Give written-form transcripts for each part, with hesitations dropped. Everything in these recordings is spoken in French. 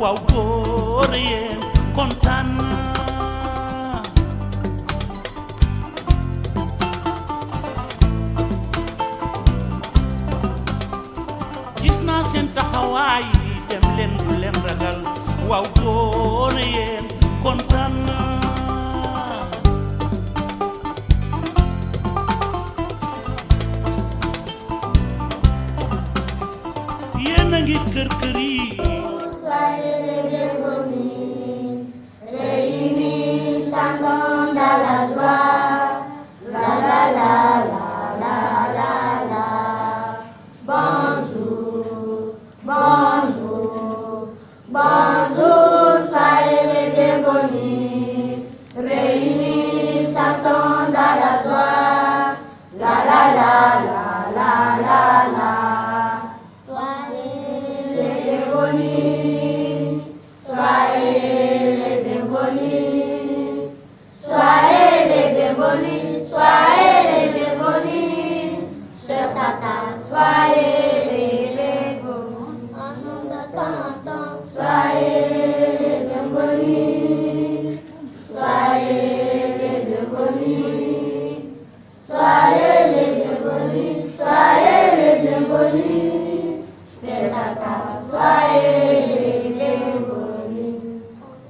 waaw góor yéen kontaan gis naa seen taxawaay dem leen bu leen ragal waaw góor yéen kontaan yéen a ngi kër kër yi. Soyez les bienvenus, réunis chantons dans la joie, la la la la la la la. Bonjour, bonjour, bonjour, soyez les bienvenus, réunis chantons dans la joie, la la la la la la la. Soyez les bienvenus, soyez les bienvenus, soyez les bienvenus, soyez les bienvenus, Sœur Tata, soyez les bienvenus, en nom de tonton, soyez les bienvenus, soyez les bienvenus, soyez les bienvenus, soyez les bienvenus, Sœur Tata, soyez les bienvenus.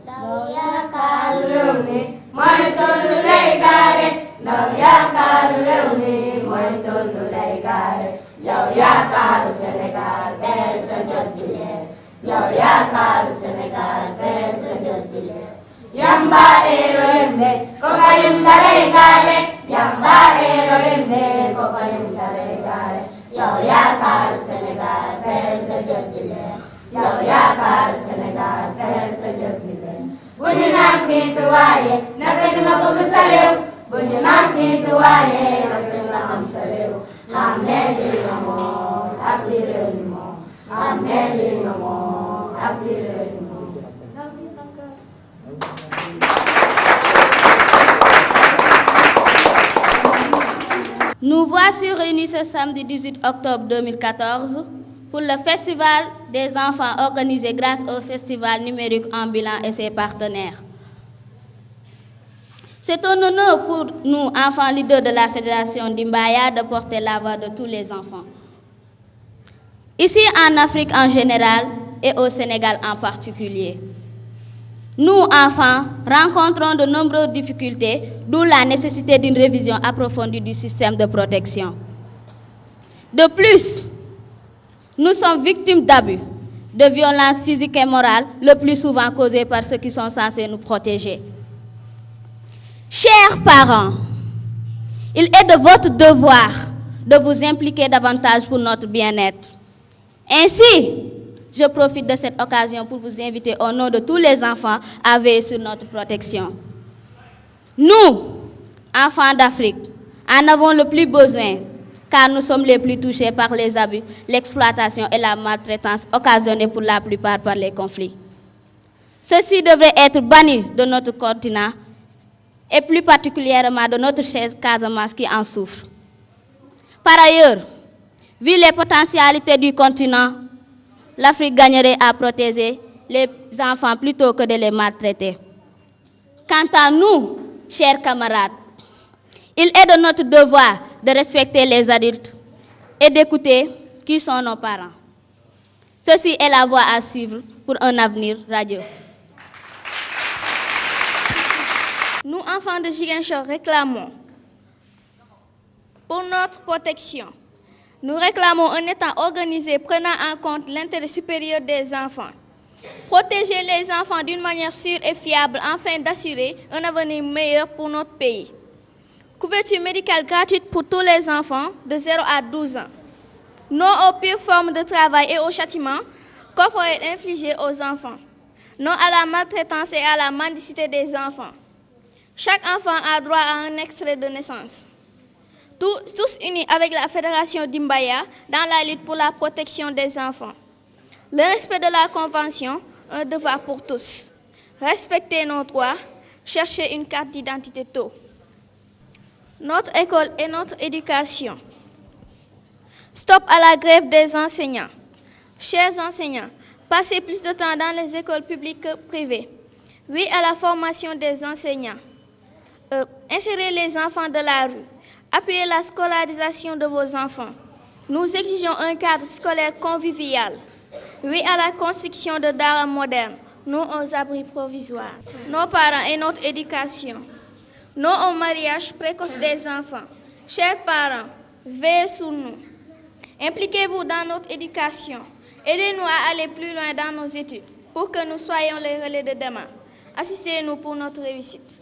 Ndaw yaakaaru réew mi mooy tollu lay gaare, ndaw yaakaaru réew mi mooy tollu lay gaare, yow yaakaaru Sénégal bel sa jot ji leer, yow yaakaaru Sénégal bel sa jot ji leer. Yamba ero yembe koka yemba lay gaare, yamba ero yembe koka yemba lay gaare, yow yaakaaru Sénégal bel sa jot ji leer, yow yaakaaru Sénégal bel sa jot ji leer. Bu ñu naan citoyen na fekk nga bëgg sa réew, bu ñu naan citoyen na fekk nga am sa réew, xam ne li nga moom ak li réew mi moom, xam ne li nga moom ak li réew mi moom. Nous voici réunis ce samedi 18 octobre 2014 pour le Festival des enfants organisé grâce au Festival numérique ambulant et ses partenaires. C'est un honneur pour nous, enfants leaders de la Fédération d'Imbaya, de porter la voix de tous les enfants. Ici en Afrique en général et au Sénégal en particulier. Nous, enfants, rencontrons de nombreuses difficultés, d'où la nécessité d'une révision approfondie du système de protection. De plus, nous sommes victimes d'abus, de violences physiques et morales, le plus souvent causées par ceux qui sont censés nous protéger. Chers parents, il est de votre devoir de vous impliquer davantage pour notre bien-être. Ainsi, je profite de cette occasion pour vous inviter au nom de tous les enfants à veiller sur notre protection. Nous, enfants d'Afrique, en avons le plus besoin, car nous sommes les plus touchés par les abus, l'exploitation et la maltraitance occasionnée pour la plupart par les conflits. Ceci devrait être banni de notre continent et plus particulièrement de notre chère Casamance qui en souffre. Par ailleurs, vu les potentialités du continent, l'Afrique gagnerait à protéger les enfants plutôt que de les maltraiter. Quant à nous, chers camarades, il est de notre devoir de respecter les adultes et d'écouter qui sont nos parents. Ceci est la voie à suivre pour un avenir radieux. Nous, enfants de Ziguinchor, réclamons pour notre protection. Nous réclamons un État organisé prenant en compte l'intérêt supérieur des enfants. Protéger les enfants d'une manière sûre et fiable afin d'assurer un avenir meilleur pour notre pays. Couverture médicale gratuite pour tous les enfants de 0 à 12 ans. Non aux pires formes de travail et aux châtiments corporels infligés aux enfants. Non à la maltraitance et à la mendicité des enfants. Chaque enfant a droit à un extrait de naissance. Tous unis avec la Fédération d'Imbaya dans la lutte pour la protection des enfants. Le respect de la Convention, un devoir pour tous. Respecter nos droits, chercher une carte d'identité tôt. Notre école et notre éducation. Stop à la grève des enseignants. Chers enseignants, Passer plus de temps dans les écoles publiques que privées. Oui à la formation des enseignants. Insérer les enfants de la rue. Appuyer la scolarisation de vos enfants. Nous exigeons un cadre scolaire convivial. Oui à la construction de daara modernes, non aux abris provisoires. Nos parents et notre éducation. Non au mariage précoce des enfants. Chers parents, veillez sur nous. Impliquez-vous dans notre éducation. Aidez-nous à aller plus loin dans nos études pour que nous soyons les relais de demain. Assistez-nous pour notre réussite.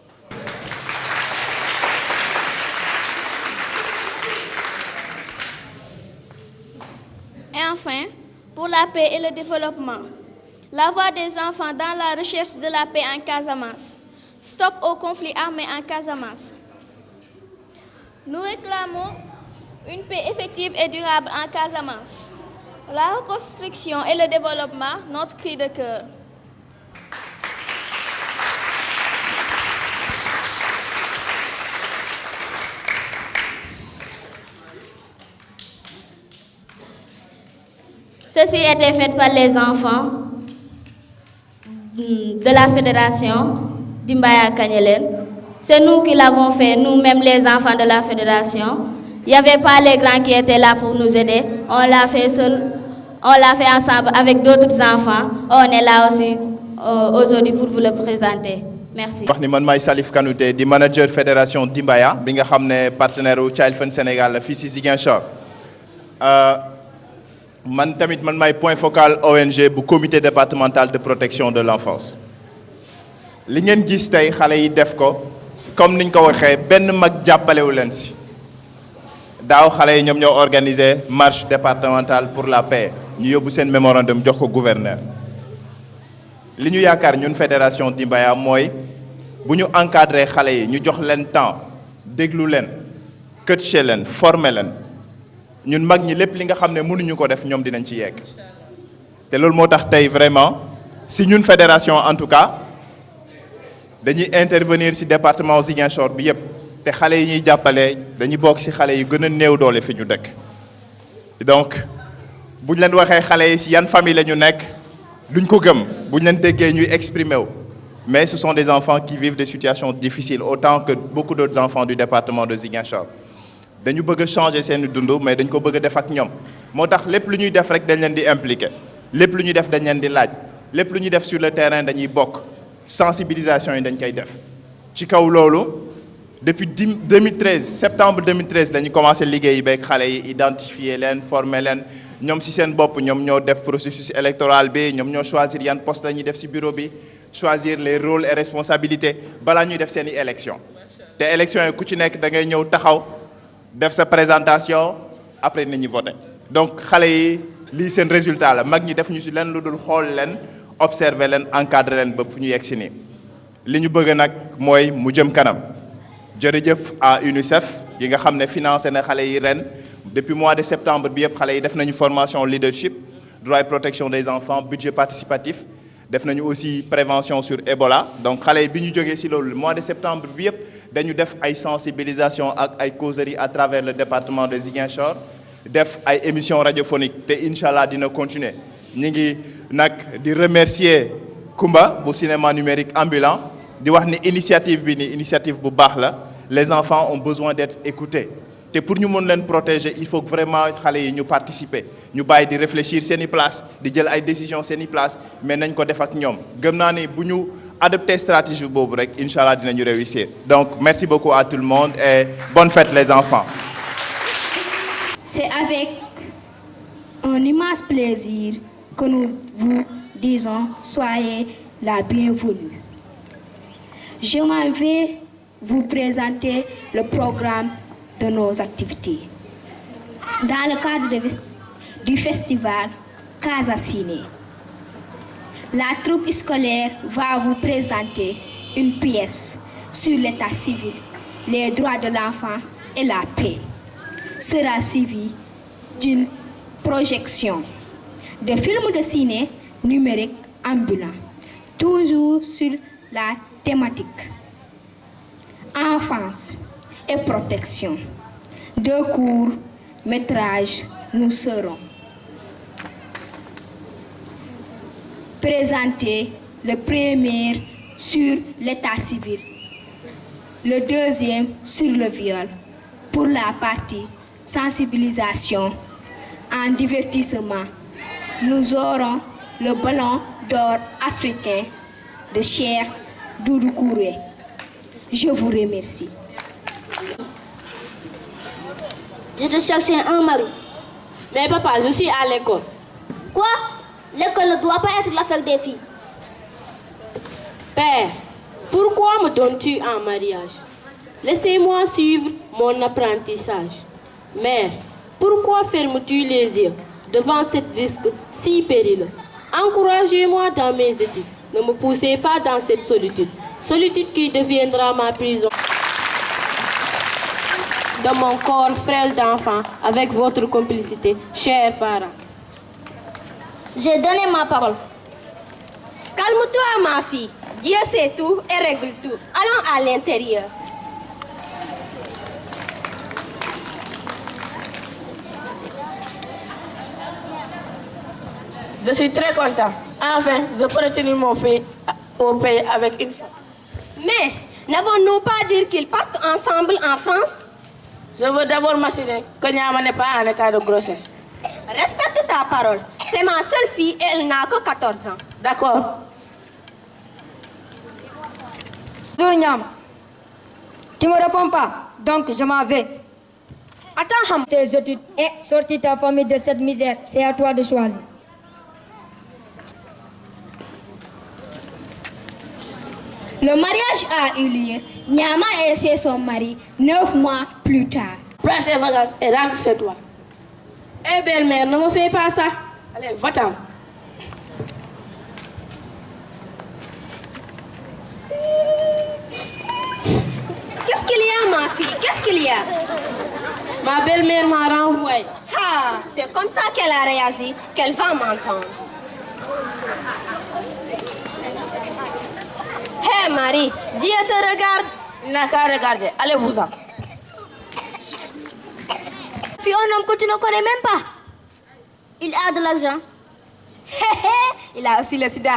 Et enfin, pour la paix et le développement, la voix des enfants dans la recherche de la paix en Casamance. Stop au conflit armé en Casamance. Nous réclamons une paix effective et durable en Casamance. La reconstruction et le développement, notre cri de cœur. Ceci était fait par les enfants de la fédération d'Imbaya Kanyelen. C'est nous qui l'avons fait, nous-mêmes les enfants de la fédération. Il n'y avait pas les grands qui étaient là pour nous aider. On l'a fait seul, on l'a fait ensemble avec d'autres enfants. On est là aussi aujourd'hui pour vous le présenter. Merci. Je suis Salif Kanouté, manager fédération d'Imbaya, qui est partenaire du Child Fund Sénégal, fils de Ziguinchor. Man tamit man may point focal ONG bu comité départemental de protection de l'enfance. Li ngeen gis tay xalé yi def ko comme niñ ko waxé ben mag jappalé wu len ci. Daaw xalé yi ñom ñoo organiser marche départementale pour la paix. Ñu yobbu sen mémorandum jox ko gouverneur. Li ñu yaakar ñun fédération d'Imbaya moy bu ñu encadrer xalé yi ñu jox len temps, déglu len, coacher len, former len. Ñun mag ñi lépp li nga xam ne mënuñu ko def ñoom dinañ ci yegg te loolu moo tax tey vraiment si ñun fédération en tout cas dañuy intervenir si département Ziguinchor bi yëpp te xale yi ñuy jàppale dañuy bokk si xale yi gën a néew doole fi ñu dëkk donc buñ leen waxee xale yi si yan famille la ñu nekk duñ ko gëm buñ leen déggee ñuy exprimer wu mais ce sont des enfants qui vivent des situations difficiles autant que beaucoup d'autres enfants du département de Ziguinchor. Dañu bëgg changer seen dundu mais dañ ko bëgg def ak ñom motax lepp lu ñuy def rek dañ leen di impliquer lepp lu ñuy def dañ leen di laaj lepp lu ñuy def sur le terrain dañuy bokk sensibilisation yi dañ koy def ci kaw lolu depuis 2013 septembre 2013 dañu commencé liggéey beeg xalé yi identifier leen former leen ñom ci seen bop ñom ñoo def processus électoral bi ñom ñoo choisir yan poste lañuy def ci bureau bi choisir les rôles et responsabilités bala ñuy def seen élection té élection yi ku ci nekk da ngay ñëw taxaw def sa présentation après nañu voter donc xalé yi li seen résultat la mag ñi def ñu ci leen lu dul xool leen observer leen encadrer leen ba fu ñu yegg si nii li ñu bëgg nag mooy mu jëm kanam jërëjëf à UNICEF yi nga xam ne financé na xale yi ren depuis mois de septembre bi yëpp xale yi def nañu formation leadership droit et protection des enfants budget participatif def nañu aussi prévention sur Ebola donc xale yi bi ñu jógee si loolu mois de septembre bi yëpp dañu def ay sensibilisation ak ay causeries à travers le département de Ziguinchor def ay émissions radiophoniques te Inch'Allah dina continuer ñi ngi nag di remercier Kumba bu cinéma numérique ambulant di wax ni initiative bi ni initiative bu baax la les enfants ont besoin d'être écoutés te pour ñu mën leen protéger il faut que vraiment xale yi ñu participer ñu bàyyi di réfléchir seeni place di jël ay décisions seeni place mais nañ ko def ak ñoom gëm naa ni bu ñu adopter stratégie bobu rek Inch'Allah dinañu réussir donc merci beaucoup à tout le monde et bonne fête les enfants. C'est avec un immense plaisir que nous vous disons soyez la bienvenue. Je m'en vais vous présenter le programme de nos activités. Dans le cadre du festival Casa Ciné, la troupe scolaire va vous présenter une pièce sur l'état civil, les droits de l'enfant et la paix. Sera suivi d'une projection de films de ciné numérique ambulant, toujours sur la thématique enfance et protection. 2 courts-métrages nous seront présenter le premier sur l'état civil, le deuxième sur le viol. Pour la partie sensibilisation en divertissement, nous aurons le ballon d'or africain de Cheikh Doudou Kouré. Je vous remercie. Je te cherchais un mari. Mais papa, je suis à l'école. Quoi? L'école ne doit pas être l'affaire des filles. Père, pourquoi me donnes-tu en mariage? Laissez-moi suivre mon apprentissage. Mère, pourquoi fermes-tu les yeux devant ce risque si périlleux? Encouragez-moi dans mes études. Ne me poussez pas dans cette solitude. Solitude qui deviendra ma prison. De mon corps frêle d'enfant, avec votre complicité, chers parents. J'ai donné ma parole. Calme-toi, ma fille. Dieu sait tout et règle tout. Allons à l'intérieur. Je suis très content. Enfin, je peux retourner mon pays au pays avec une femme. Mais, n'avons-nous pas dit qu'ils partent ensemble en France? Je veux d'abord m'assurer que Nyama n'est pas en état de grossesse. Respecte ta parole. C'est ma seule fille et elle n'a que 14 ans. D'accord. Bonjour Nyama. Tu ne me réponds pas, donc je m'en vais. Attends, Ham. Tes études et sortir ta famille de cette misère, c'est à toi de choisir. Le mariage a eu lieu. Nyama est chez son mari 9 mois plus tard. Prends tes bagages et rentre chez toi. Eh belle-mère, ne me fais pas ça. Allez, va-t'en. Qu'est-ce qu'il y a, ma fille? Qu'est-ce qu'il y a? Ma belle-mère m'a renvoyé. Ah, c'est comme ça qu'elle a réagi, qu'elle va m'entendre. Hé, Marie, Dieu te regarde. Il n'a qu'à regarder. Allez-vous-en. Puis un homme que tu ne connais même pas. Il a de l'argent. Il a aussi le sida.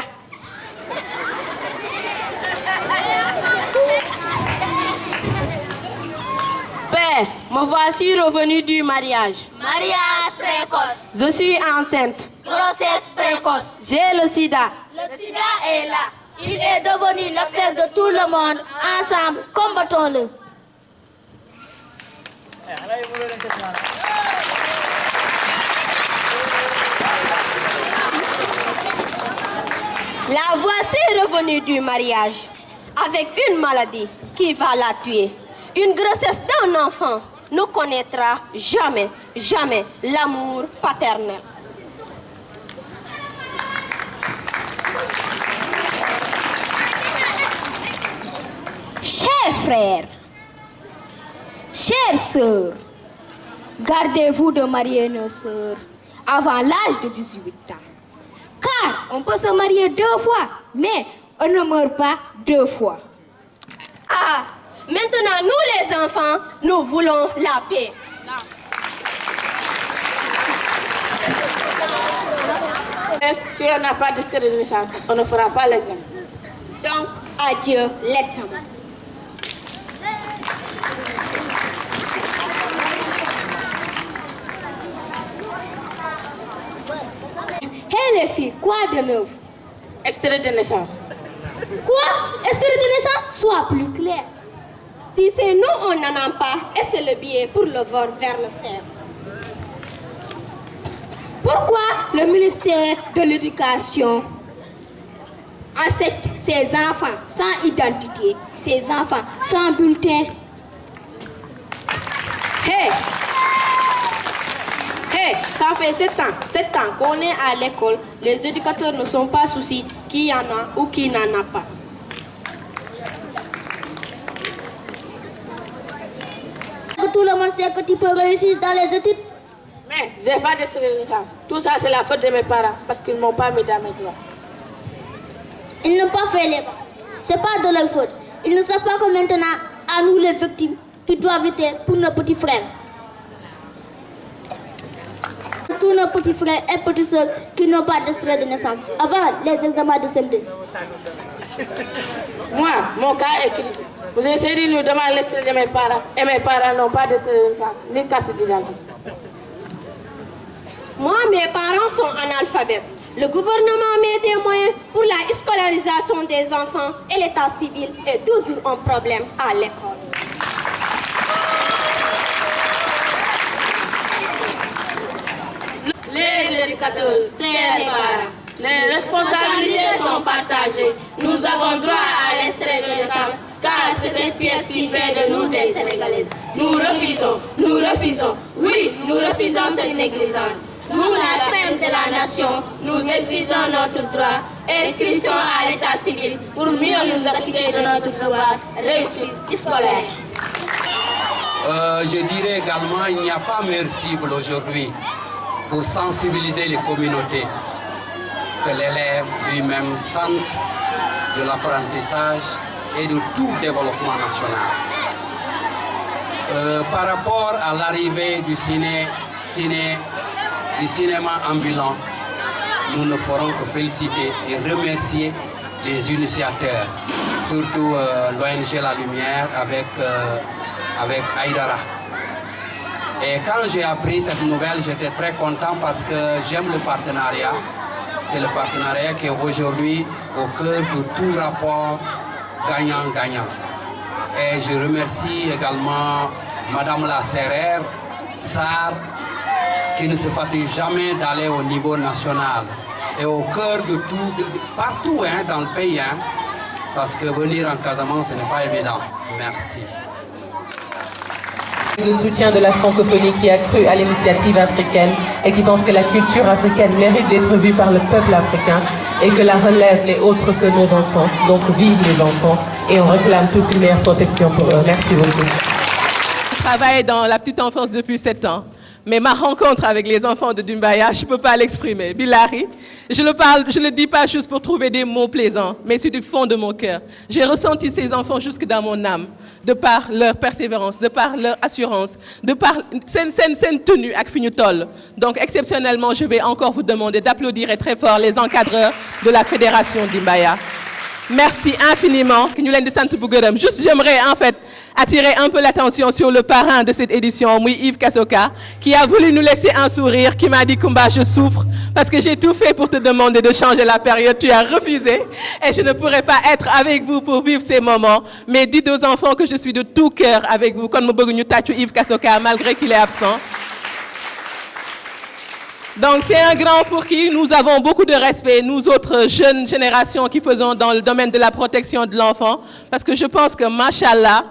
Père, me voici revenu du mariage. Mariage précoce. Je suis enceinte. Grossesse précoce. J'ai le sida. Le sida est là. Il est devenu l'affaire de tout le monde. Ensemble, combattons-le. La voici revenue du mariage avec une maladie qui va la tuer. Une grossesse d'un enfant ne connaîtra jamais, jamais l'amour paternel. Chers frères, chères sœurs, gardez-vous de marier nos sœurs avant l'âge de 18 ans. Car on peut se marier 2 fois, mais on ne meurt pas 2 fois. Ah, maintenant nous les enfants, nous voulons la paix. Si on n'a pas d'extrait de naissance, on ne fera pas l'examen. Donc, adieu l'examen. Hé les filles, quoi de neuf? Extrait de naissance. Quoi? Extrait de naissance? Sois plus clair. Si c'est nous, on n'en a pas, et c'est le billet pour le vol vers le cerf. Pourquoi le ministère de l'Éducation accepte ces enfants sans identité, ces enfants sans bulletin? Hé! Hé! Ça fait 7 ans qu'on est à l'école. Les éducateurs ne sont pas soucis qu'il y en a ou qu'il n'en a pas. Tout le monde sait que tu peux réussir dans les études. Mais j'ai pas d'extrait de naissance. Tout ça, c'est la faute de mes parents parce qu'ils ne m'ont pas mis dans mes droits. Ils n'ont pas fait les pas. C'est pas de leur faute. Ils ne savent pas que maintenant, à nous les victimes, qui doivent lutter pour nos petits frères. Tout tous nos petits frères et petites sœurs qui n'ont pas d'extrait de naissance avant les examens de CM2. Moi, mon cas est critique. Vous essayez de nous demander l'extrait de mes parents et mes parents n'ont pas d'extrait de naissance ni carte d'identité. Moi, mes parents sont analphabètes. Le gouvernement met des moyens pour la scolarisation des enfants et l'état civil est toujours un problème à l'école. Les éducateurs, c'est les parents. Les responsabilités sont partagées. Nous avons droit à l'extrait de naissance, car c'est cette pièce qui fait de nous des Sénégalaises. Nous refusons, oui, nous refusons cette négligence. Nous, la crème de la nation, nous exigeons notre droit, inscription à l'état civil pour mieux nous acquitter de notre devoir, réussite scolaire. Je dirais également qu'il n'y a pas meilleur cible aujourd'hui pour sensibiliser les communautés que l'élève lui-même sente de l'apprentissage et de tout développement national. Par rapport à l'arrivée du cinéma ambulant, nous ne ferons que féliciter et remercier les initiateurs, surtout l'ONG La Lumière avec Aïdara. Et quand j'ai appris cette nouvelle, j'étais très content parce que j'aime le partenariat. C'est le partenariat qui est aujourd'hui au cœur de tout rapport gagnant-gagnant. Et je remercie également Madame la Serrère, Sarr, qui ne se fatigue jamais d'aller au niveau national et au cœur de tout, partout dans le pays, parce que venir en Casamance, ce n'est pas évident. Merci. Le soutien de la francophonie qui a cru à l'initiative africaine et qui pense que la culture africaine mérite d'être vue par le peuple africain et que la relève n'est autre que nos enfants. Donc vive les enfants et on réclame tous une meilleure protection pour eux. Merci beaucoup. Je travaille dans la petite enfance depuis 7 ans. Mais ma rencontre avec les enfants de Doumbaya, je ne peux pas l'exprimer. Bilari, je le dis pas juste pour trouver des mots plaisants, mais c'est du fond de mon cœur. J'ai ressenti ces enfants jusque dans mon âme, de par leur persévérance, de par leur assurance, de par cette tenue avec Fignutol. Donc exceptionnellement, je vais encore vous demander d'applaudir très fort les encadreurs de la Fédération Doumbaya. Merci infiniment. Juste, j'aimerais en fait attirer un peu l'attention sur le parrain de cette édition, Yves Kassoka, qui a voulu nous laisser un sourire, qui m'a dit, Kumba, je souffre parce que j'ai tout fait pour te demander de changer la période. Tu as refusé et je ne pourrais pas être avec vous pour vivre ces moments. Mais dites aux enfants que je suis de tout cœur avec vous. Comme Yves Kassoka, malgré qu'il est absent. Donc c'est un grand pour qui nous avons beaucoup de respect, nous autres jeunes générations qui faisons dans le domaine de la protection de l'enfant, parce que je pense que, machallah,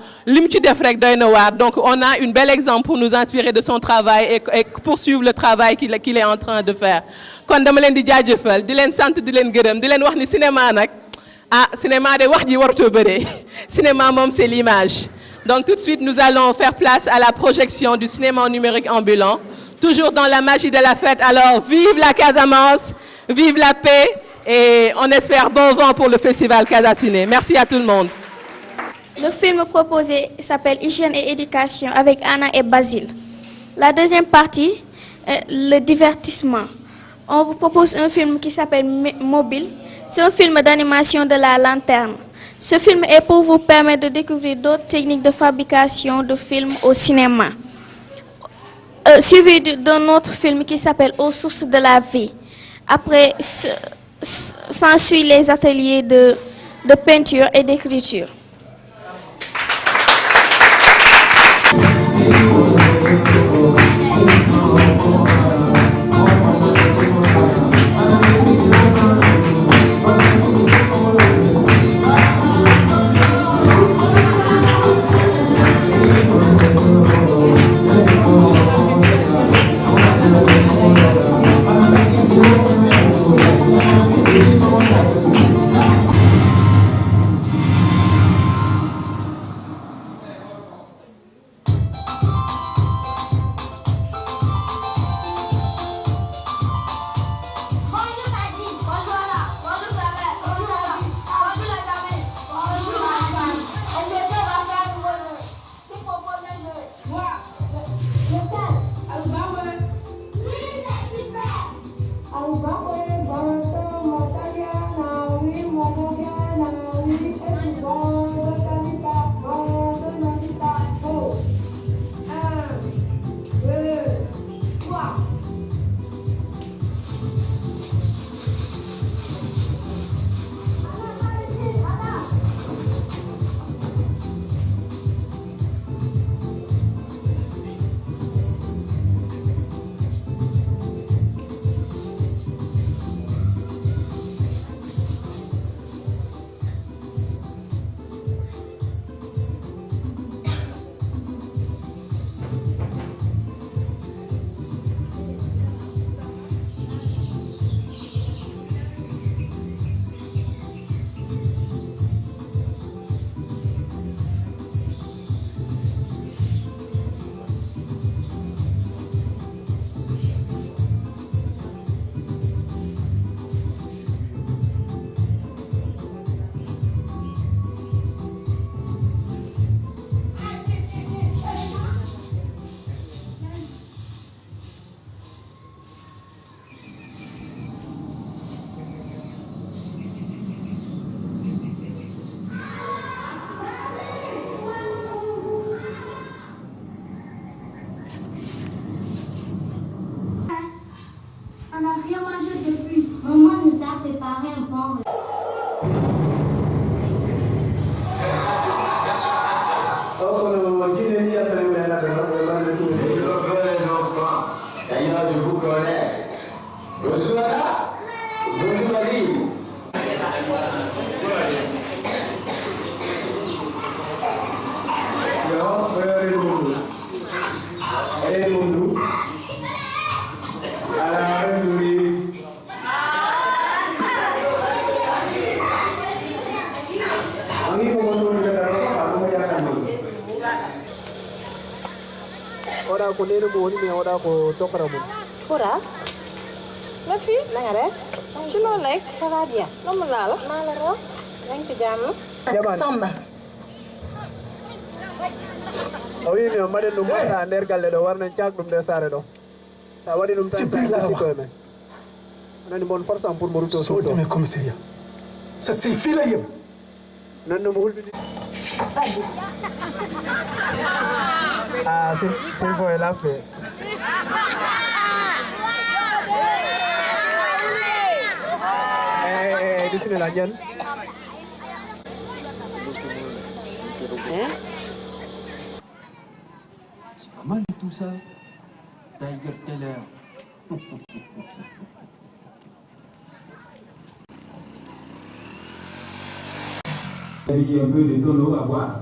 donc on a un bel exemple pour nous inspirer de son travail et poursuivre le travail qu'il est en train de faire. Quand dama len di jajeufal, di len sante, di len gërëm, di len wax ni cinéma nak, cinéma de wax ji warto beuré. Cinéma mom c'est l'image. Donc tout de suite nous allons faire place à la projection du cinéma numérique ambulant. Toujours dans la magie de la fête. Alors, vive la Casamance, vive la paix et on espère bon vent pour le festival Casa Ciné. Merci à tout le monde. Le film proposé s'appelle Hygiène et éducation avec Anna et Basile. La deuxième partie, le divertissement. On vous propose un film qui s'appelle Mobile. C'est un film d'animation de la lanterne. Ce film est pour vous permettre de découvrir d'autres techniques de fabrication de films au cinéma. Suivi d'un autre film qui s'appelle Aux sources de la vie. Après, s'ensuit les ateliers de peinture et d'écriture. préparer un bon D'ailleurs, je vous connais. Bonjour là. Bonjour Ali. Ora ko nenu mo ni ora ko tokra mo. Ora. Ma fi na nga def? Ci lo lek ça va bien. Namu la la. Ma la ro. Yang ci jamm. Samba. O wi mi mbaɗen ɗum ɓoyta nder galle ɗo warnen cak ɗum nder saare ɗo sa waɗi ɗum tan sikoye men nani mon force am pour mo ruto soɗume commissariat so sey fila yem nanno mo hulɓiɗi sey fo e lafɓe bisimilla ƴen Mal de tout ça, Tiger Teller. Il y a un peu de tonneau à boire.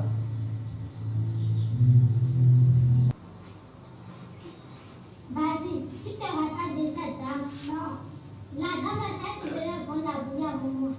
Vas-y, tu te rattrapes de cette dame. Non. La dame a tête de la bonne la bouille à moi.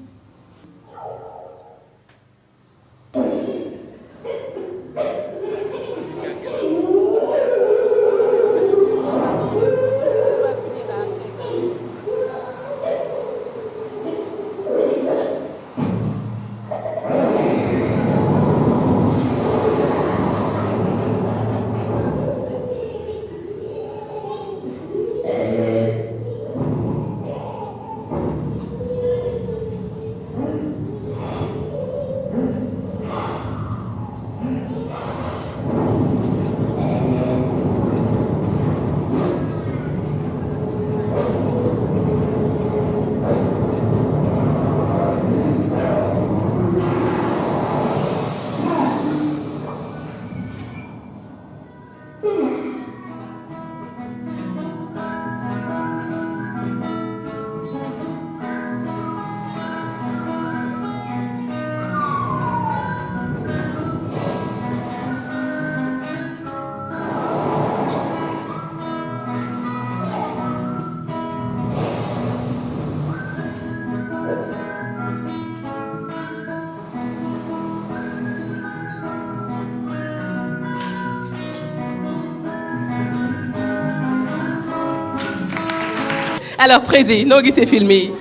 Alors, Prési, noo gisee film yi.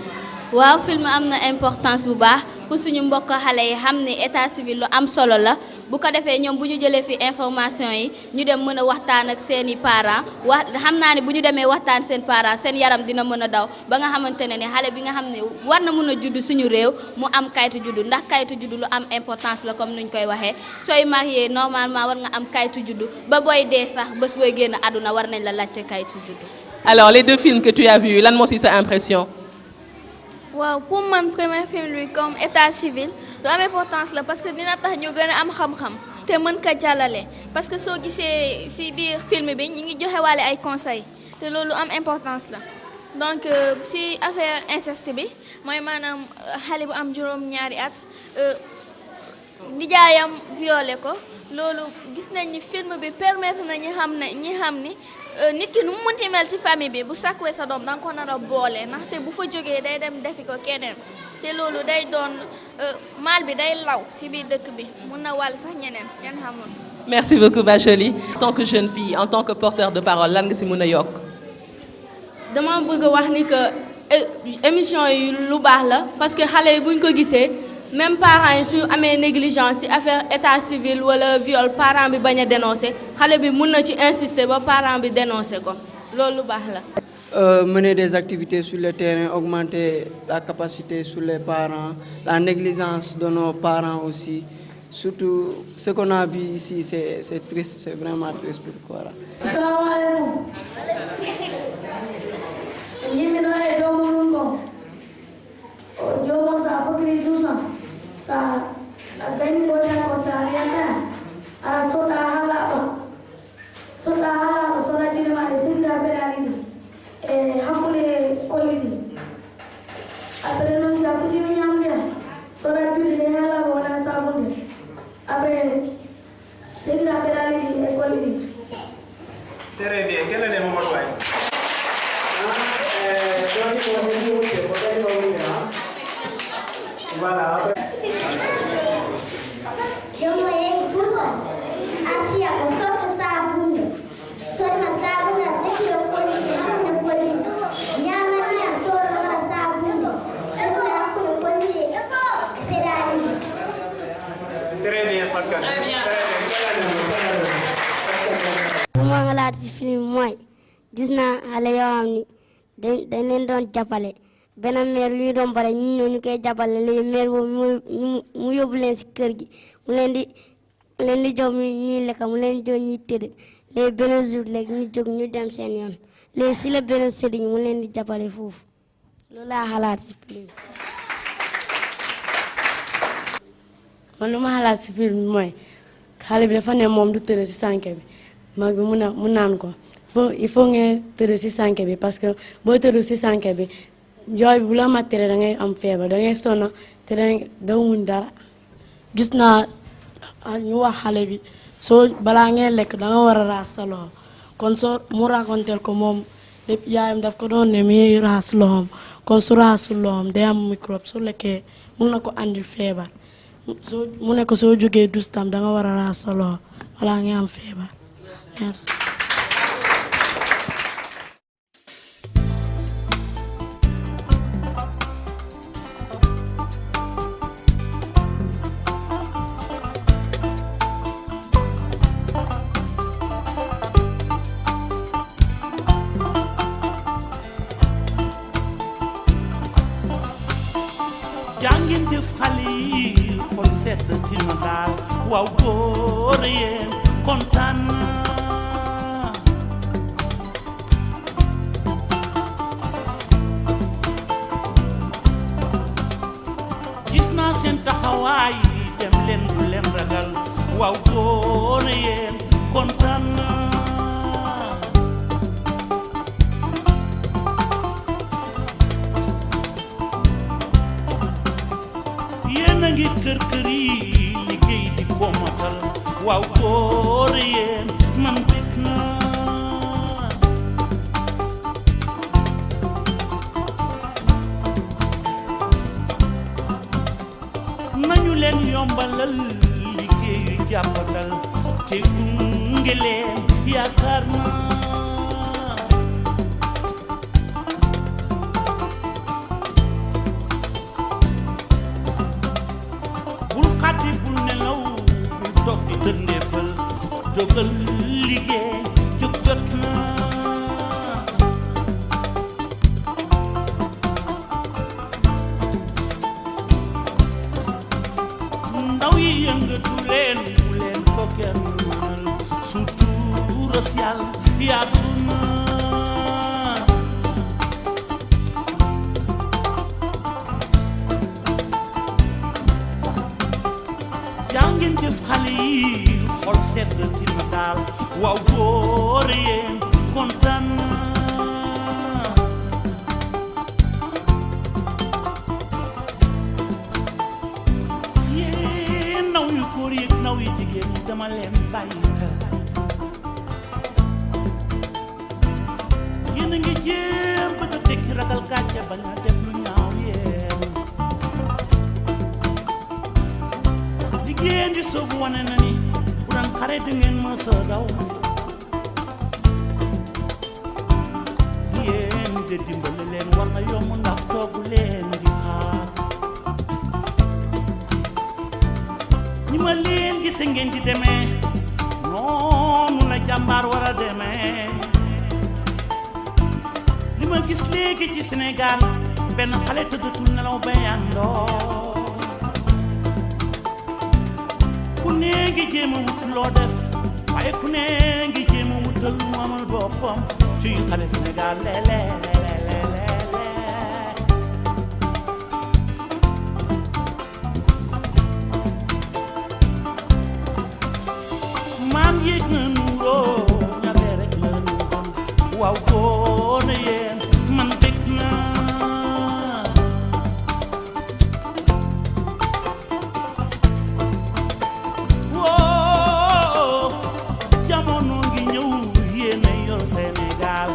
waaw film am na importance bu baax pour suñu mbokk xale yi xam ne état civil lu am solo la bu ko defee ñoom bu ñu jëlee fi information yi ñu dem mën a waxtaan ak seeni parents wax xam naa ne bu ñu demee waxtaan seen parents seen yaram dina mën a daw ba nga xamante ne ni xale bi nga xam ne war na mën a judd suñu réew mu am kayitu juddu ndax kayitu juddu lu am importance la comme nuñ koy waxee sooy marié normalement war nga am kayitu juddu ba booy dee sax bés booy génn àdduna war nañ la laajte kayitu juddu. Alors, les deux films que tu as vus, lan moo ci sa impression? waaw pour man premier film bi comme état civil lu am importance la parce que dina tax ñu gën a am xam-xam te mën ko jàllale parce que soo gisee ci biir film bi ñu ngi joxe waale ay conseils te loolu am importance la donc ci affaire inceste bi mooy maanaam xale bu am juróom-ñaari at nijaayam violé ko loolu gis nañ ni film bi permettre na ñi xam ni nit ki nu mu mënti mel ci famille bi bu sàkkuwee sa doom da nga ko nar a boole ndaxte bu fa jógee day dem defi ko keneen te loolu day doon mal bi day law ci biir dëkk bi mun na wàll sax ñeneen yan xamul. Merci beaucoup Bacheli. En tant que jeune fille, en tant que porteur de parole, lan nga ci mën a yokk. dama bëgg wax ni que émission yi lu baax la parce que xale yi buñ ko gisee même parents yi su amee négligence ci affaire état civil wala viol parent bi bañ a dénoncer xale bi mun na ci insister ba parent bi dénoncer ko loolu lu baax la. Mener des activités sur le terrain, augmenter la capacité sur les parents, la négligence de nos parents aussi. Surtout ce qu'on a vu ici, c'est triste, c'est vraiment triste pour quoi. sa gani boda ko sa riata ara soda hala soda dina ma sidira pedali ni e hamule kolini après non sa fudi mi nyamde soda judi de hala bona sabunde après sidira pedali ni e kolini très bien quel est le moment ouais voilà Jomo yai buso akia ko soto sabunde sotma sabunde sekio koli amune koli nyama nia soro mara sabunde sekio akune koli pedali très bien Fatka ma xalaat ci film mooy gis naa xale yoo xam ni dañ leen doon jàppale benn mère yu doon bare ñu koy jàppale léegi mère boobu mu yóbbu leen ci kër gi mu leen di jox ñuy lekk mu leen jox ñuy tëdd léegi benn jour léegi ñu jóg ñu dem seen yoon léegi si la benn sëriñ mu leen di jàppale foofu loolu laa xalaat ci film man lu ma xalaat ci film mooy xale bi dafa ne moom du tëdd ci sànke bi mag bi mu naan ko il faut ngeen tëdd ci sànke bi parce que boo tëdd ci sànke bi jooy bi bu la matéré da ngay am feebar da ngay sonn te doo mun dara. gis naa ñu wax xale bi soo balaa ngeen lekk da nga war a raas sa loxo kon soo mu racontel ko moom lépp yaayam daf ko doon ne muy raas loxoom kon su raasul loxoom day am microbe su lekkee mun na ko andil feebar mu ne ko soo jógee dus tam da nga war a raas sa loxo balaa ngeen am feebar. jàngin jëf xale yi xol sedd tina daal waaw góor yéen kontaan naa gis naa seen taxawaay dem leen bu leen ragal waaw góor yéen kontaan naa yéen a ngi kër kër yi liggéey di ko matal waaw góor yéen man bég naa nañu leen yombalal liggéeyu jàppandal te gunge leen yaakaar naa xadi bul nelaw bul toog di dëndeefal jógal liggéey jóg jot na ndaw yi yëngatu leen bu leen ko kenn mënal surtout social yaatu na jàngeen jëf xale yi xol sedd tina daal waaw góor yéen kontaan naa yéen naw yu góor yi naw yu jigéen ñi dama leen bàyyi xel yéen a ngi jéem bëgg a tekki ragal gàcce bañ a def lu ñaaw yéen yéen di soobu wane na ni bu daan xare du ngeen mës a daw yéen de dimbali leen war na yomb ndax toogu leen di xaar ni ma leen gise ngeen di demee noonu la jàmbaar war a demee li ma gis léegi ci Sénégal benn xale tëddatul nelaw ba yàndoo ku ne ngi jéem a wut loo def waaye ku ne ngi jéem a wutal mu amal boppam ci xale Sénégal waaw góor yéen man bég naa woo jamono ngi ñëw yéen a yor Sénégal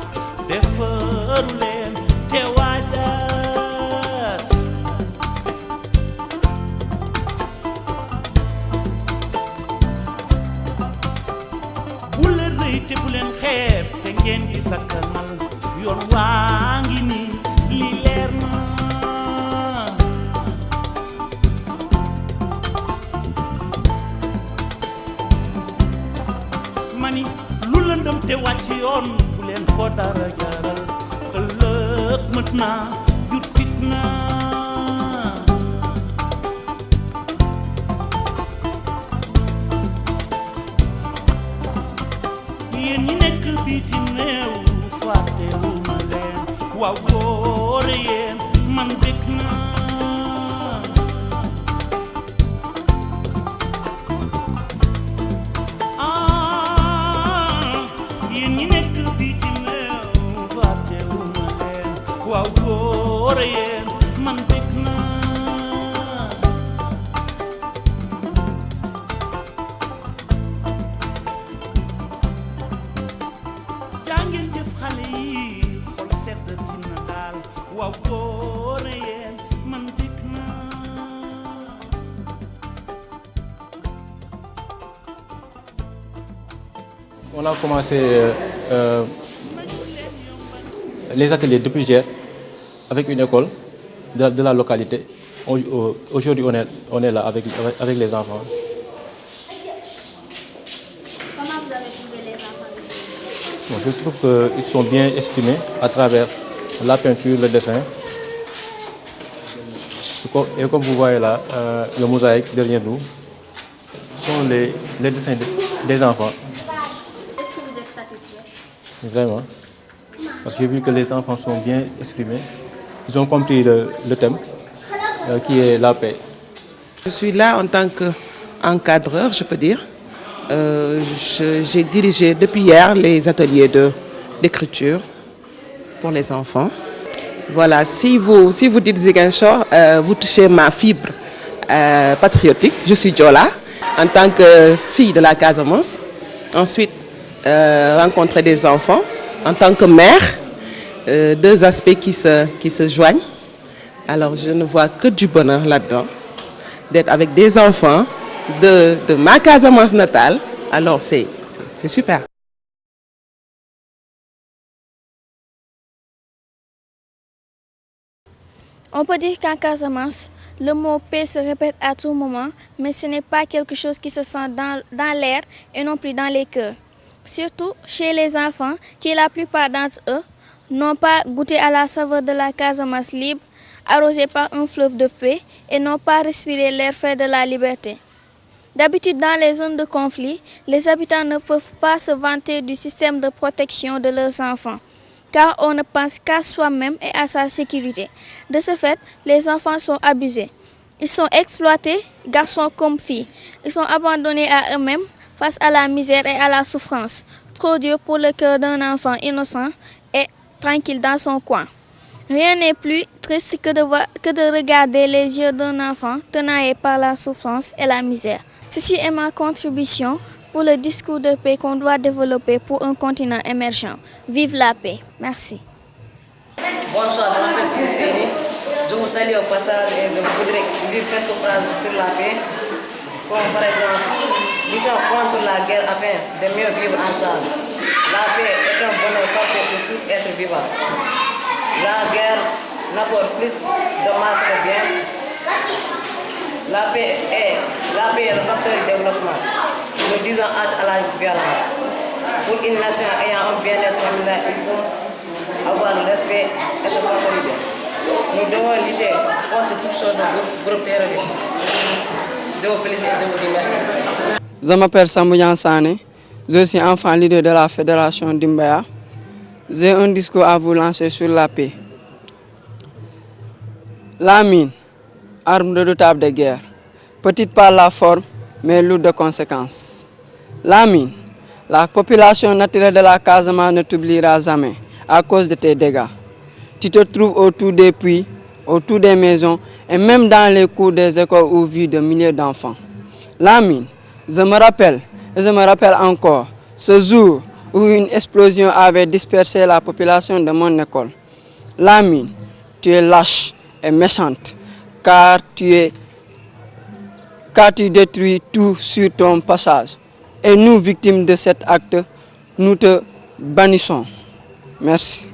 defaru leen te waajaat bu leen rëy te bu leen xeeb te ngeen di sakkanal yoon waa ngi nii li leer na mani lu lëndëm te wàcc yoon bu leen ko dara jaral ëllëg mët naa jur fitna yéen ñi nekk bitim réew fàttewu ma leen waaw góor yéen man bég naa yéen ñi nekk bitim réew fàttewu ma leen waaw góor yéen man bég naa jàngeen jëf xale yi xol sedd tina daal waaw góor yéen man bég naa On a commencé les ateliers depuis hier avec une école de la localité. Aujourd'hui, on est là avec les enfants. Comment vous avez trouvé les enfants? Bon, je trouve qu'ils sont bien exprimés à travers la peinture, le dessin. Et comme vous voyez là, le mosaïque derrière nous sont les dessins des enfants. Est-ce que vous êtes satisfait? Vraiment. Parce que j'ai vu que les enfants sont bien exprimés. Ils ont compris le thème qui est la paix. Je suis là en tant qu'encadreur, je peux dire. J'ai dirigé depuis hier les ateliers d'écriture pour les enfants. Voilà, si vous dites Ziguinchor, vous touchez ma fibre patriotique. Je suis Diola, en tant que fille de la Casamance. Ensuite, rencontrer des enfants en tant que mère, deux aspects qui se joignent. Alors je ne vois que du bonheur là-dedans, d'être avec des enfants de ma Casamance natale. Alors c'est super. On peut dire qu'en Casamance, le mot paix se répète à tout moment, mais ce n'est pas quelque chose qui se sent dans l'air et non plus dans les cœurs. Surtout chez les enfants, qui la plupart d'entre eux n'ont pas goûté à la saveur de la Casamance libre, arrosée par un fleuve de paix, et n'ont pas respiré l'air frais de la liberté. D'habitude, dans les zones de conflit, les habitants ne peuvent pas se vanter du système de protection de leurs enfants, car on ne pense qu'à soi-même et à sa sécurité. De ce fait, les enfants sont abusés. Ils sont exploités, garçons comme filles. Ils sont abandonnés à eux-mêmes face à la misère et à la souffrance. Trop dur pour le cœur d'un enfant innocent et tranquille dans son coin. Rien n'est plus triste que de regarder les yeux d'un enfant tenaillé par la souffrance et la misère. Ceci est ma contribution pour le discours de paix qu'on doit développer pour un continent émergent. Vive la paix. Merci. Bonsoir, je m'appelle Siri. Je vous salue au passage et je voudrais dire quelques phrases sur la paix. Comme par exemple, luttons contre la guerre afin de mieux vivre ensemble. La paix est un bonheur parfait pour tout être vivant. La guerre n'apporte plus de mal que de bien. La paix est le facteur du développement. Nous disons hâte à la violence. Pour une nation ayant un bien-être familial, il faut avoir le respect et se consolider. Nous devons lutter contre toutes sortes de groupes terroristes. Je vous félicite et je vous dis merci. Je m'appelle Sambouyan Sane. Je suis enfant leader de la Fédération d'Imbaya. J'ai un discours à vous lancer sur la paix. La mine, arme redoutable de guerre, petite par la forme, mais lourde de conséquences. La mine, la population naturelle de la Casamance ne t'oubliera jamais. à cause de tes dégâts. Tu te trouves autour des puits, autour des maisons et même dans les cours des écoles où vivent de milliers d'enfants. Lamine, je me rappelle encore ce jour où une explosion avait dispersé la population de mon école. Lamine, tu es lâche et méchante car tu détruis tout sur ton passage. Et nous, victimes de cet acte, nous te bannissons. Merci.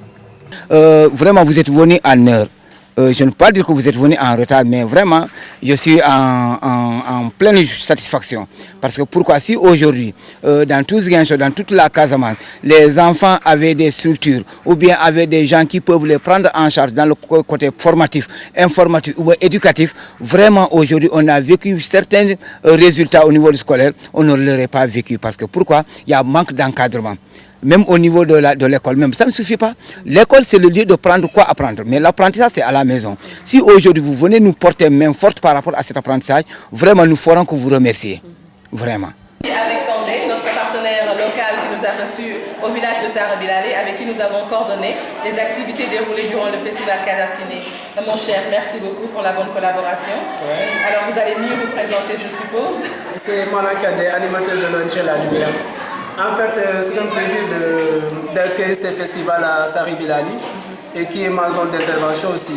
Vraiment, vous êtes venu en heure. Je ne peux pas dire que vous êtes venu en retard, mais vraiment, je suis en pleine satisfaction. Parce que pourquoi si aujourd'hui, dans tout Ziguinchor, dans toute la Casamance, les enfants avaient des structures ou bien avaient des gens qui peuvent les prendre en charge dans le côté formatif, informatif ou éducatif, vraiment aujourd'hui, on a vécu certains résultats au niveau du scolaire, on ne l'aurait pas vécu. Parce que pourquoi? Il y a un manque d'encadrement. Même au niveau de l'école, même ça ne suffit pas. L'école, c'est le lieu de prendre quoi apprendre. Mais l'apprentissage, c'est à la maison. Si aujourd'hui, vous venez nous porter main forte par rapport à cet apprentissage, vraiment, nous ferons que vous remercier. Vraiment. Avec Kandé, notre partenaire local qui nous a reçus au village de Sara Bilali, avec qui nous avons coordonné les activités déroulées durant le festival Casa Ciné. Mon cher, merci beaucoup pour la bonne collaboration. Ouais. Alors, vous allez mieux vous présenter, je suppose. C'est Malang Kandé, animateur de l'ONG La Lumière. En fait, c'est un plaisir d'accueillir ce festival à Sari Bilali et qui est ma zone d'intervention aussi.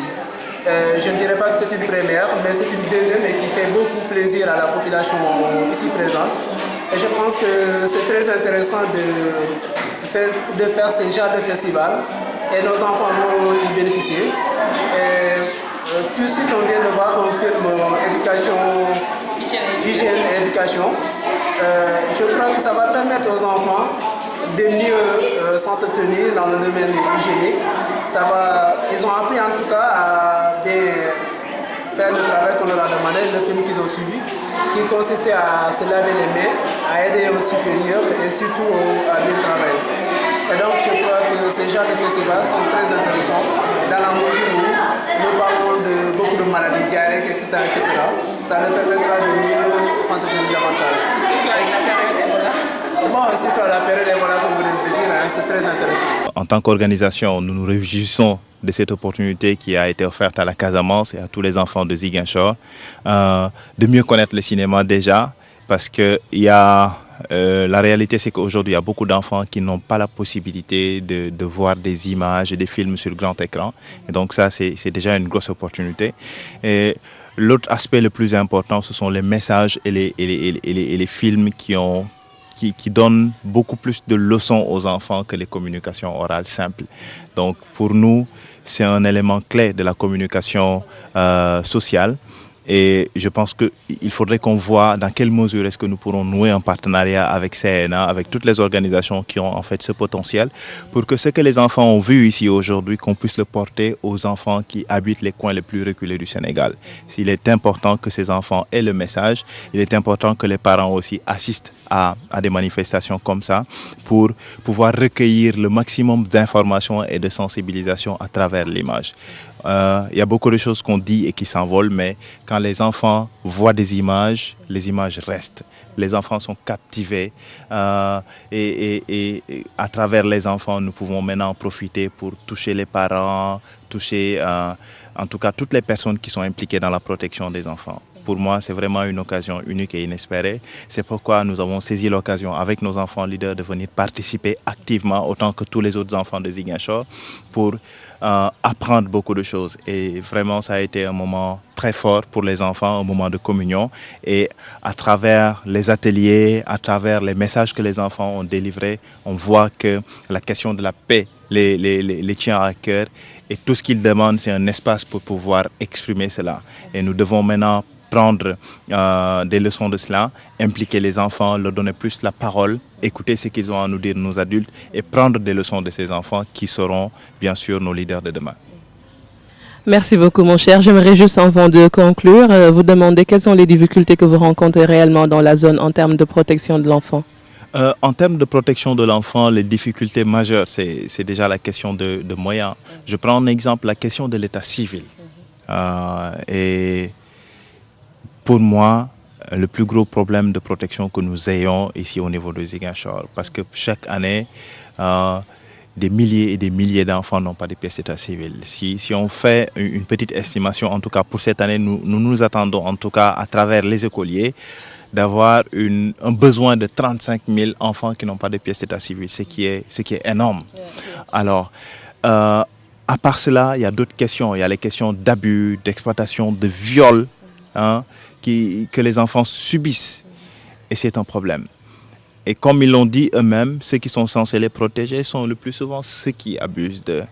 Je ne dirais pas que c'est une première, mais c'est une deuxième et qui fait beaucoup plaisir à la population ici présente. Et je pense que c'est très intéressant de faire ce genre de festival et nos enfants vont y bénéficier. Tout de suite, on vient de voir un film hygiène et éducation. Je crois que ça va permettre aux enfants de mieux s'entretenir dans le domaine hygiénique. Ils ont appris en tout cas à bien faire le travail qu'on leur a demandé, le film qu'ils ont suivi, qui consistait à se laver les mains, à aider aux supérieurs et surtout à bien travailler. Et donc je crois que ces genres de festivals sont très intéressants dans la mesure où nous parlons de beaucoup de maladies diarrhéiques, etc. Ça leur permettra de mieux s'entretenir davantage. Bon, surtout à la période Ebola, comme vous venez de dire, c'est très intéressant. En tant qu'organisation, nous nous réjouissons de cette opportunité qui a été offerte à la Casamance et à tous les enfants de Ziguinchor, de mieux connaître le cinéma déjà, parce que la réalité c'est qu'aujourd'hui il y a beaucoup d'enfants qui n'ont pas la possibilité de voir des images et des films sur grand écran. Et donc ça c'est déjà une grosse opportunité. Et l'autre aspect le plus important, ce sont les messages et les films qui donnent beaucoup plus de leçons aux enfants que les communications orales simples. Donc pour nous, c'est un élément clé de la communication sociale. Et je pense qu'il faudrait qu'on voit dans quelle mesure est-ce que nous pourrons nouer un partenariat avec CNA, avec toutes les organisations qui ont en fait ce potentiel, pour que ce que les enfants ont vu ici aujourd'hui, qu'on puisse le porter aux enfants qui habitent les coins les plus reculés du Sénégal. Il est important que ces enfants aient le message, il est important que les parents aussi assistent à des manifestations comme ça pour pouvoir recueillir le maximum d'informations et de sensibilisation à travers l'image. Il y a beaucoup de choses qu'on dit et qui s'envolent, mais quand les enfants voient des images, les images restent. Les enfants sont captivés et à travers les enfants, nous pouvons maintenant profiter pour toucher les parents, toucher en tout cas toutes les personnes qui sont impliquées dans la protection des enfants. Pour moi, c'est vraiment une occasion unique et inespérée. C'est pourquoi nous avons saisi l'occasion avec nos enfants leaders de venir participer activement, autant que tous les autres enfants de Ziguinchor, pour apprendre beaucoup de choses. Et vraiment, ça a été un moment très fort pour les enfants, un moment de communion. Et à travers les ateliers, à travers les messages que les enfants ont délivrés, on voit que la question de la paix les tient à cœur. Et tout ce qu'ils demandent, c'est un espace pour pouvoir exprimer cela. Et nous devons maintenant prendre des leçons de cela, impliquer les enfants, leur donner plus la parole, écouter ce qu'ils ont à nous dire, nos adultes, et prendre des leçons de ces enfants qui seront bien sûr nos leaders de demain. Merci beaucoup mon cher. J'aimerais juste avant de conclure, vous demander quelles sont les difficultés que vous rencontrez réellement dans la zone en termes de protection de l'enfant. En termes de protection de l'enfant, les difficultés majeures, c'est déjà la question de moyens. Je prends en exemple la question de l'état civil. Et pour moi, le plus gros problème de protection que nous ayons ici au niveau de Ziguinchor, parce que chaque année, des milliers et des milliers d'enfants n'ont pas de pièces d'état civil. Si on fait une petite estimation, en tout cas pour cette année, nous attendons, en tout cas à travers les écoliers, d'avoir un besoin de 35 000 enfants qui n'ont pas de pièces d'état civil, ce qui est énorme. Alors, à part cela, il y a d'autres questions. Il y a les questions d'abus, d'exploitation, de viol que les enfants subissent. Et c'est un problème. Et comme ils l'ont dit eux-mêmes, ceux qui sont censés les protéger sont le plus souvent ceux qui abusent d'eux.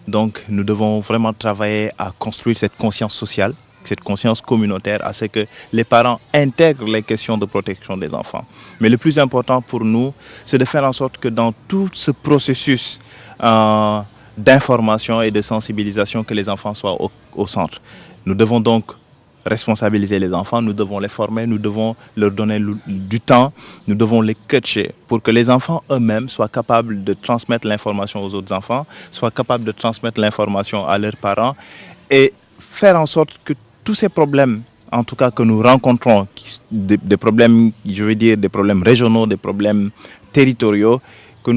Donc nous devons vraiment travailler à construire cette conscience sociale, cette conscience communautaire, à ce que les parents intègrent les questions de protection des enfants. Mais le plus important pour nous, c'est de faire en sorte que dans tout ce processus d'information et de sensibilisation, que les enfants soient au centre. Nous devons donc responsabiliser les enfants, nous devons les former, nous devons leur donner du temps, nous devons les coacher pour que les enfants eux-mêmes soient capables de transmettre l'information aux autres enfants, soient capables de transmettre l'information à leurs parents et faire en sorte que tous ces problèmes, en tout cas que nous rencontrons, des problèmes, je veux dire des problèmes régionaux, des problèmes territoriaux, que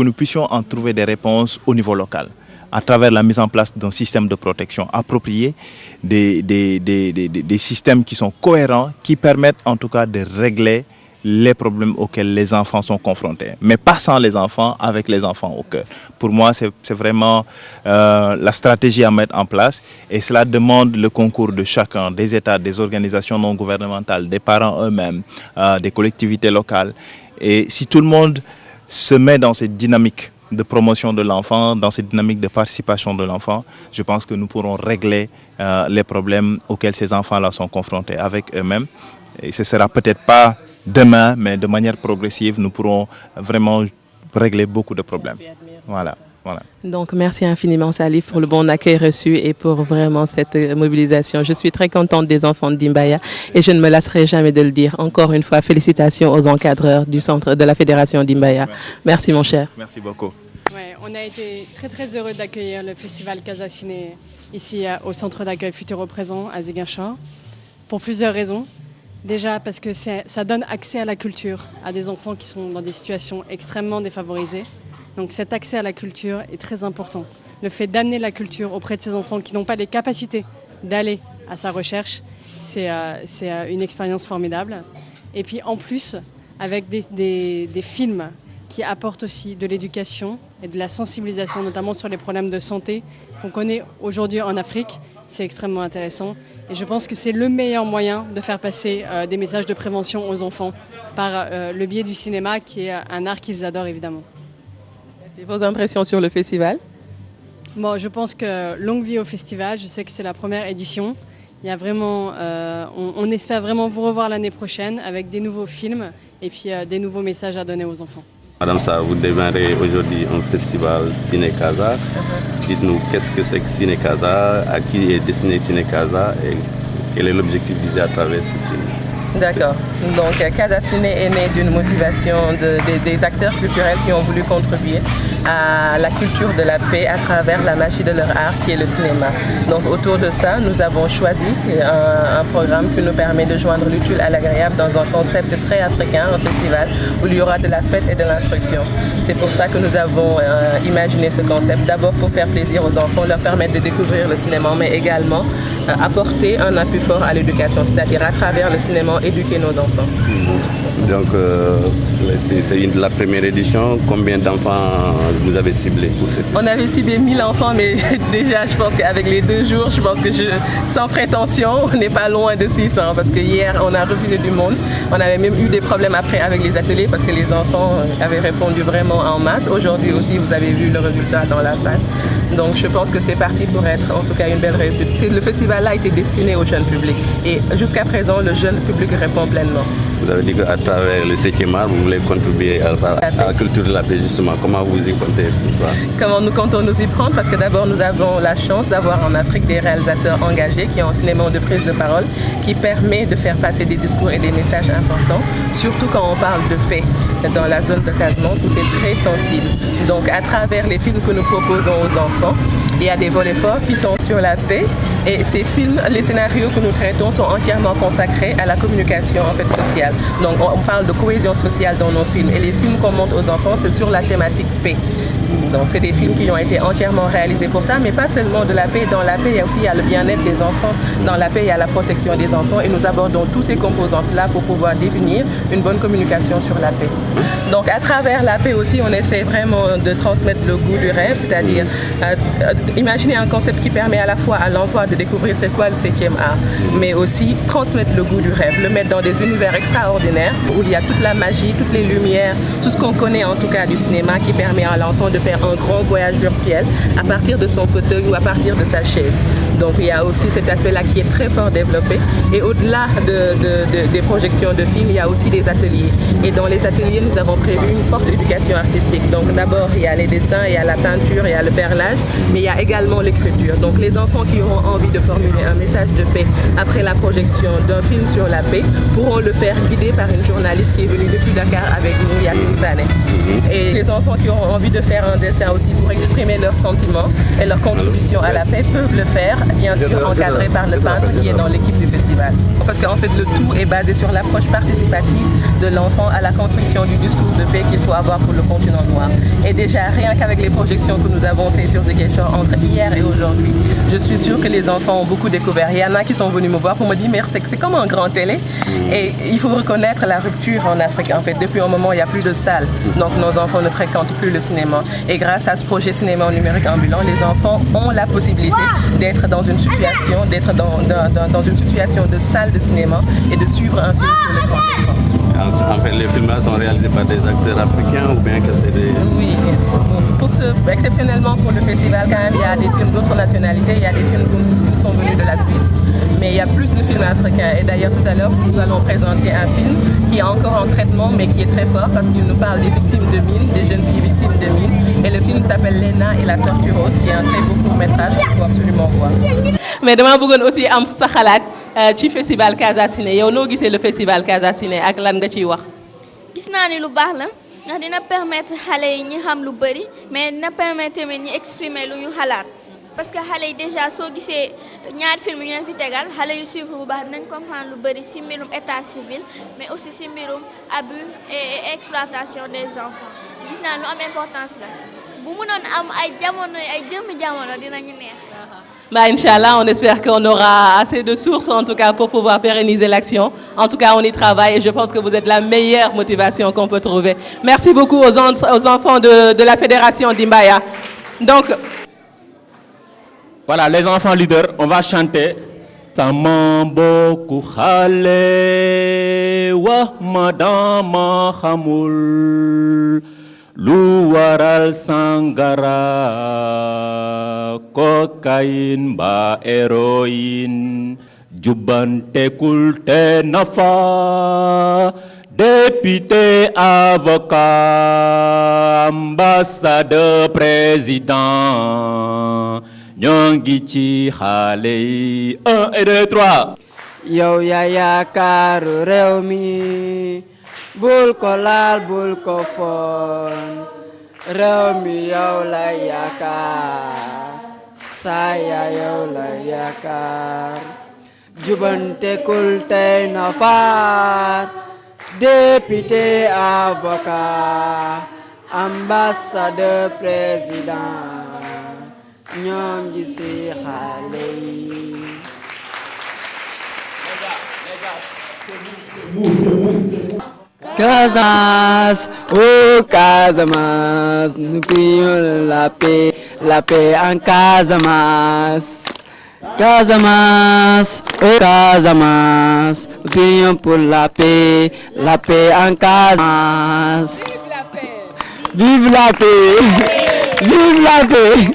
nous puissions en trouver des réponses au niveau local, à travers la mise en place d'un système de protection approprié, des systèmes qui sont cohérents, qui permettent en tout cas de régler les problèmes auxquels les enfants sont confrontés. Mais pas sans les enfants, avec les enfants au cœur. Pour moi, c'est vraiment la stratégie à mettre en place et cela demande le concours de chacun, des États, des organisations non gouvernementales, des parents eux-mêmes, des collectivités locales. Et si tout le monde se met dans cette dynamique de promotion de l'enfant, dans cette dynamique de participation de l'enfant, je pense que nous pourrons régler les problèmes auxquels ces enfants-là sont confrontés avec eux-mêmes. Et ce ne sera peut-être pas demain, mais de manière progressive, nous pourrons vraiment régler beaucoup de problèmes. Voilà. Donc, merci infiniment, Salif, pour le bon accueil reçu et pour vraiment cette mobilisation. Je suis très contente des enfants de Dimbaya et je ne me lasserai jamais de le dire. Encore une fois, félicitations aux encadreurs du centre de la Fédération Dimbaya. Merci, mon cher. Merci beaucoup. Ouais, on a été très heureux d'accueillir le festival Casa Ciné ici au centre d'accueil Futur au Présent à Ziguinchor pour plusieurs raisons. Déjà parce que ça donne accès à la culture à des enfants qui sont dans des situations extrêmement défavorisées. Donc cet accès à la culture est très important. Le fait d'amener la culture auprès de ces enfants qui n'ont pas les capacités d'aller à sa recherche, c'est une expérience formidable. Et puis en plus, avec des films qui apportent aussi de l'éducation et de la sensibilisation, notamment sur les problèmes de santé qu'on connaît aujourd'hui en Afrique, c'est extrêmement intéressant. Et je pense que c'est le meilleur moyen de faire passer des messages de prévention aux enfants par le biais du cinéma, qui est un art qu'ils adorent évidemment. Vos impressions sur le festival? Bon, je pense que longue vie au festival. Je sais que c'est la première édition. Il y a vraiment, on espère vraiment vous revoir l'année prochaine avec des nouveaux films et puis des nouveaux messages à donner aux enfants. Madame Sarr, vous démarrez aujourd'hui un festival Ciné Casa. Dites-nous, qu'est-ce que c'est que Ciné Casa? À qui est destiné Ciné Casa? Et quel est l'objectif visé à travers ce ciné? D'accord. Donc, Casa Ciné est né d'une motivation des acteurs culturels qui ont voulu contribuer à la culture de la paix à travers la magie de leur art qui est le cinéma. Donc, autour de ça, nous avons choisi un programme qui nous permet de joindre l'utile à l'agréable dans un concept très africain, un festival où il y aura de la fête et de l'instruction. C'est pour ça que nous avons imaginé ce concept, d'abord pour faire plaisir aux enfants, leur permettre de découvrir le cinéma, mais également apporter un appui fort à l'éducation, c'est-à-dire à travers le cinéma, éduquer nos enfants. Donc, c'est la première édition. Combien d'enfants vous avez ciblé pour cette? On avait ciblé 1000 enfants, mais déjà, je pense qu'avec les 2 jours, je pense que sans prétention, on n'est pas loin de 600. Parce que hier, on a refusé du monde. On avait même eu des problèmes après avec les ateliers parce que les enfants avaient répondu vraiment en masse. Aujourd'hui aussi, vous avez vu le résultat dans la salle. Donc, je pense que c'est parti pour être en tout cas une belle réussite. Le festival-là a été destiné au jeune public. Et jusqu'à présent, le jeune public répond pleinement. Vous avez dit qu'à travers le 7e art, vous voulez contribuer à la culture de la paix, justement. Comment vous y comptez? Comment nous comptons nous y prendre? Parce que d'abord, nous avons la chance d'avoir en Afrique des réalisateurs engagés qui ont un cinéma de prise de parole qui permet de faire passer des discours et des messages importants, surtout quand on parle de paix dans la zone de Casamance où c'est très sensible. Donc, à travers les films que nous proposons aux enfants, il y a des volets forts qui sont sur la paix et ces films, les scénarios que nous traitons sont entièrement consacrés à la communication en fait, sociale. Donc on parle de cohésion sociale dans nos films et les films qu'on montre aux enfants, c'est sur la thématique paix. Donc c'est des films qui ont été entièrement réalisés pour ça, mais pas seulement de la paix. Dans la paix, il y a le bien-être des enfants. Dans la paix, il y a la protection des enfants. Et nous abordons tous ces composantes-là pour pouvoir définir une bonne communication sur la paix. Donc à travers la paix aussi, on essaie vraiment de transmettre le goût du rêve, c'est-à-dire imaginer un concept qui permet à la fois à l'enfant de découvrir c'est quoi le 7e art, mais aussi transmettre le goût du rêve, le mettre dans des univers extraordinaires où il y a toute la magie, toutes les lumières, tout ce qu'on connaît en tout cas du cinéma qui permet à l'enfant de faire un grand voyage virtuel à partir de son fauteuil ou à partir de sa chaise. Donc il y a aussi cet aspect-là qui est très fort développé. Et au-delà des projections de films, il y a aussi des ateliers. Et dans les ateliers, nous avons prévu une forte éducation artistique. Donc d'abord, il y a les dessins, il y a la peinture, il y a le perlage, mais il y a également l'écriture. Donc les enfants qui auront envie de formuler un message de paix après la projection d'un film sur la paix pourront le faire guider par une journaliste qui est venue depuis Dakar avec nous, Yacine Sané. Et les enfants qui auront envie de faire un dessin aussi pour exprimer leurs sentiments et leur contribution à la paix peuvent le faire, bien sûr encadré par le peintre qui est dans l'équipe du festival. Parce qu'en fait le tout est basé sur l'approche participative de l'enfant à la construction du discours de paix qu'il faut avoir pour le continent noir. Et déjà rien qu'avec les projections que nous avons fait sur Ziguinchor entre hier et aujourd'hui, je suis sûre que les enfants ont beaucoup découvert. Il y en a qui sont venus me voir pour me dire mais c'est comme un grand télé. Et il faut reconnaître la rupture en Afrique. En fait, depuis un moment, il n'y a plus de salles. Donc nos enfants ne fréquentent plus le cinéma. Et grâce à ce projet cinéma numérique ambulant, les enfants ont la possibilité d'être dans une situation, dans une situation de salle de cinéma et de suivre un film sur le grand écran. En fait, les films là sont réalisés par des acteurs africains ou bien que c'est des... Oui, exceptionnellement pour le festival, quand même, il y a des films d'autres nationalités, il y a des films qui sont venus de la Suisse. Mais il y a plus de films africains. Et d'ailleurs, tout à l'heure, nous allons présenter un film qui est encore en traitement, mais qui est très fort parce qu'il nous parle des victimes de mines, des jeunes filles victimes de mines. Et le film s'appelle Lena et la torturose, qui est un très beau court-métrage qu'il faut absolument voir. Mais demain, vous aussi am sa xalaat ci festival Casa Ciné. Yow noo gisee le festival Casa Ciné ak lan nga ciy wax? Gis naa ni lu baax la ndax dina permettre xale yi ñi xam lu bëri mais dina permettre tamit ñi exprimer lu ñu xalaat. Parce que xale yi déjà soo gisee ñaari film yu ñu leen fi tegal xale yu suivre bu baax dinañ comprendre lu bëri ci mbirum état civil mais aussi ci mbirum abus et exploitation des enfants. Gis naa lu am importance la bu mënoon am ay jamono ay jëmmi jamono dinañu neex. Bah, Inch'Allah, on espère qu'on aura assez de sources en tout cas pour pouvoir pérenniser l'action. En tout cas, on y travaille et je pense que vous êtes la meilleure motivation qu'on peut trouver. Merci beaucoup aux enfants de la Fédération d'Imbaya. Donc, voilà, les enfants leaders, on va chanter. Samambo kukhale wa madama khamul luwaral sangara cocaïne ba héroïne jubante kulte nafa député avocat ambassadeur président ñongi ci xale yi 1 et 2 3 yow yaa yaakaaru réew mi bul ko laal bul ko foon réew mi yow la yaakaar saya yow la yaakaar jubante kul tey na faar député avocat ambassadeur président ñoo ngi ci xale yi. Casamance, oh Casamance, nous prions la paix en Casamance. Casamance, oh Casamance, nous prions pour la paix en Casamance. Vive la paix! Vive la paix!